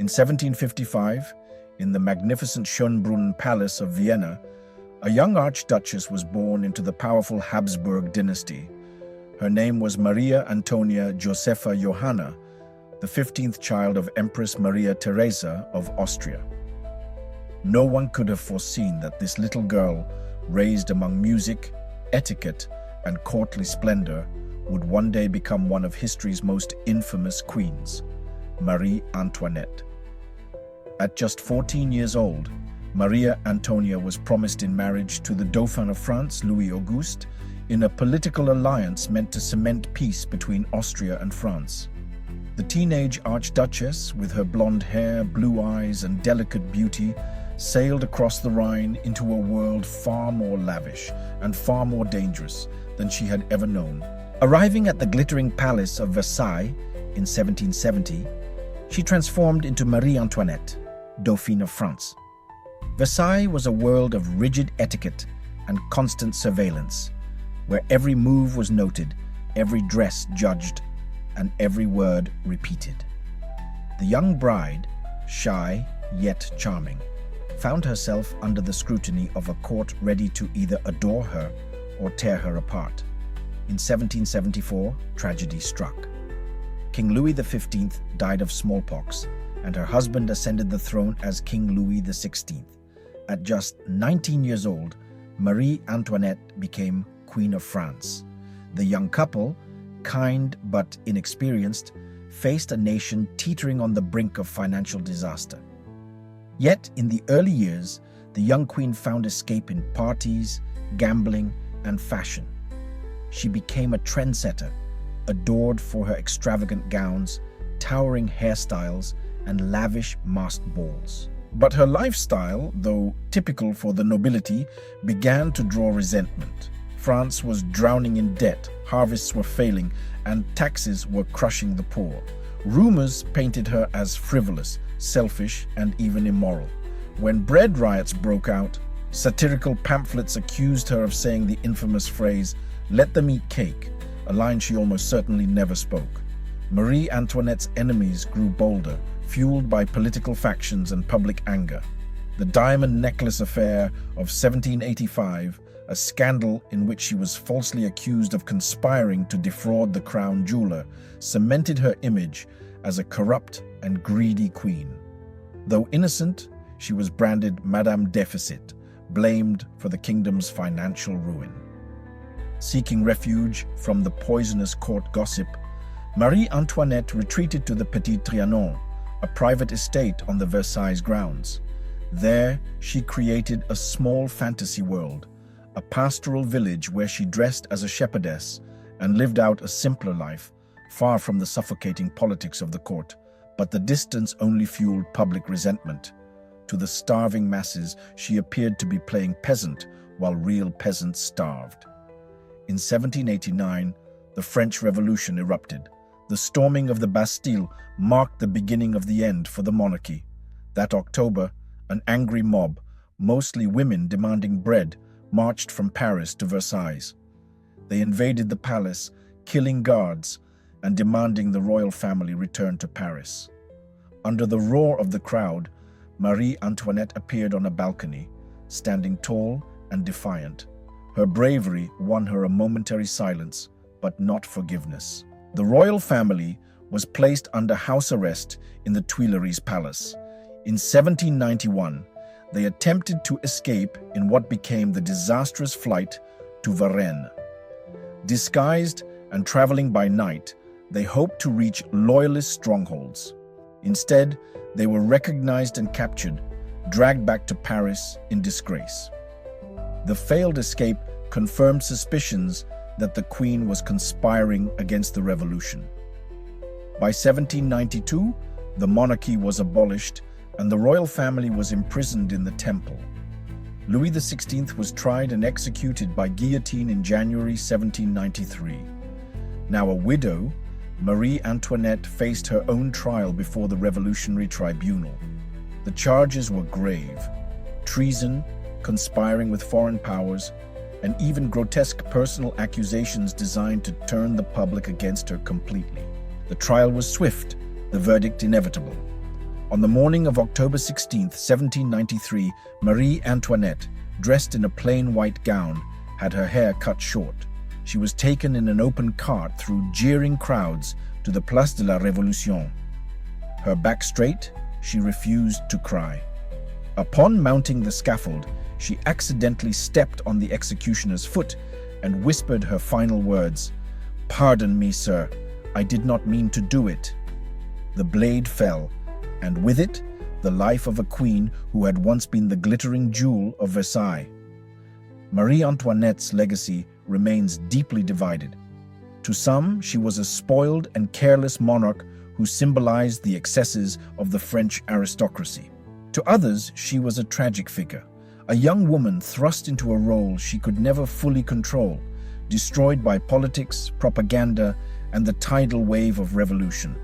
In 1755, in the magnificent Schönbrunn Palace of Vienna, a young archduchess was born into the powerful Habsburg dynasty. Her name was Maria Antonia Josepha Johanna, the 15th child of Empress Maria Theresa of Austria. No one could have foreseen that this little girl, raised among music, etiquette, and courtly splendor, would one day become one of history's most infamous queens, Marie Antoinette. At just 14 years old, Maria Antonia was promised in marriage to the Dauphin of France, Louis Auguste, in a political alliance meant to cement peace between Austria and France. The teenage archduchess, with her blonde hair, blue eyes, and delicate beauty, sailed across the Rhine into a world far more lavish and far more dangerous than she had ever known. Arriving at the glittering palace of Versailles in 1770, she transformed into Marie Antoinette, Dauphine of France. Versailles was a world of rigid etiquette and constant surveillance, where every move was noted, every dress judged, and every word repeated. The young bride, shy yet charming, found herself under the scrutiny of a court ready to either adore her or tear her apart. In 1774, tragedy struck. King Louis XV died of smallpox, and her husband ascended the throne as King Louis XVI. At just 19 years old, Marie Antoinette became Queen of France. The young couple, kind but inexperienced, faced a nation teetering on the brink of financial disaster. Yet, in the early years, the young queen found escape in parties, gambling, and fashion. She became a trendsetter, adored for her extravagant gowns, towering hairstyles, and lavish masked balls. But her lifestyle, though typical for the nobility, began to draw resentment. France was drowning in debt, harvests were failing, and taxes were crushing the poor. Rumors painted her as frivolous, selfish, and even immoral. When bread riots broke out, satirical pamphlets accused her of saying the infamous phrase, "Let them eat cake," a line she almost certainly never spoke. Marie Antoinette's enemies grew bolder, fueled by political factions and public anger. The diamond necklace affair of 1785, a scandal in which she was falsely accused of conspiring to defraud the crown jeweler, cemented her image as a corrupt and greedy queen. Though innocent, she was branded Madame Deficit, blamed for the kingdom's financial ruin. Seeking refuge from the poisonous court gossip, Marie Antoinette retreated to the Petit Trianon, a private estate on the Versailles grounds. There, she created a small fantasy world, a pastoral village where she dressed as a shepherdess and lived out a simpler life, far from the suffocating politics of the court. But the distance only fueled public resentment. To the starving masses, she appeared to be playing peasant while real peasants starved. In 1789, the French Revolution erupted. The storming of the Bastille marked the beginning of the end for the monarchy. That October, an angry mob, mostly women demanding bread, marched from Paris to Versailles. They invaded the palace, killing guards and demanding the royal family return to Paris. Under the roar of the crowd, Marie Antoinette appeared on a balcony, standing tall and defiant. Her bravery won her a momentary silence, but not forgiveness. The royal family was placed under house arrest in the Tuileries Palace. In 1791, they attempted to escape in what became the disastrous flight to Varennes. Disguised and traveling by night, they hoped to reach loyalist strongholds. Instead, they were recognized and captured, dragged back to Paris in disgrace. The failed escape confirmed suspicions that the Queen was conspiring against the revolution. By 1792, the monarchy was abolished and the royal family was imprisoned in the Temple. Louis XVI was tried and executed by guillotine in January 1793. Now a widow, Marie Antoinette faced her own trial before the Revolutionary Tribunal. The charges were grave: treason, conspiring with foreign powers, and even grotesque personal accusations designed to turn the public against her completely. The trial was swift, the verdict inevitable. On the morning of October 16, 1793, Marie Antoinette, dressed in a plain white gown, had her hair cut short. She was taken in an open cart through jeering crowds to the Place de la Révolution. Her back straight, she refused to cry. Upon mounting the scaffold, she accidentally stepped on the executioner's foot and whispered her final words, "Pardon me, sir, I did not mean to do it." The blade fell, and with it, the life of a queen who had once been the glittering jewel of Versailles. Marie Antoinette's legacy remains deeply divided. To some, she was a spoiled and careless monarch who symbolized the excesses of the French aristocracy. To others, she was a tragic figure, a young woman thrust into a role she could never fully control, destroyed by politics, propaganda, and the tidal wave of revolution.